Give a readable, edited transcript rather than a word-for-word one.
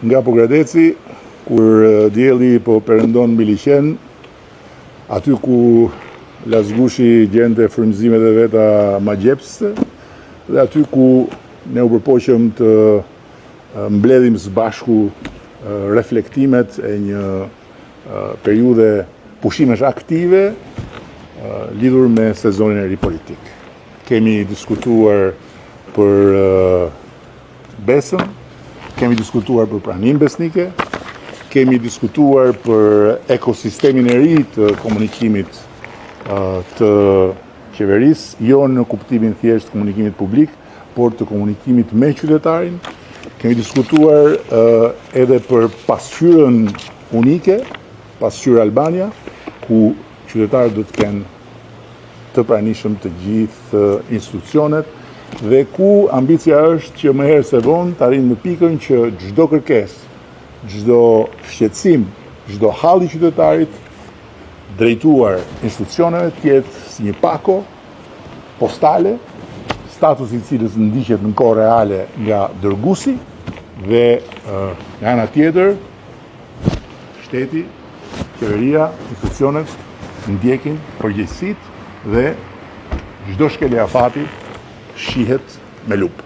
nga Pogradeci, kur dielli po perëndon mbi liqen, aty ku Lazgushi gjente frymëzimet e veta magjepse, dhe aty ku ne u përpoqëm të mbledhim së bashku reflektimet e një periudhe pushimesh aktive lidhur me sezonin e ri politik. Kemi diskutuar për besën, kemi diskutuar për pranim besnike, kemi diskutuar për ekosistemin e ri të komunikimit të qeverisë, jo në kuptimin thjesht komunikimit publik, por të komunikimit me qytetarin. Kemi diskutuar edhe për pasqyrën unike, pasqyrë Albania, ku qytetarët do të kenë të pranishëm të gjithë institucionet, dhe ku ambicia është që më herë se vonë të arrijmë në pikën që çdo kërkesë, çdo shqetësim, çdo hall i qytetarit drejtuar institucioneve të jetë si një pako postale, statusi i cilës ndiqet në kohë reale nga dërguesi, dhe nga ana tjetër shteti, qeveria, institucionet ndjekin përgjegjësitë dhe çdo shkelje afati shihet me lupë.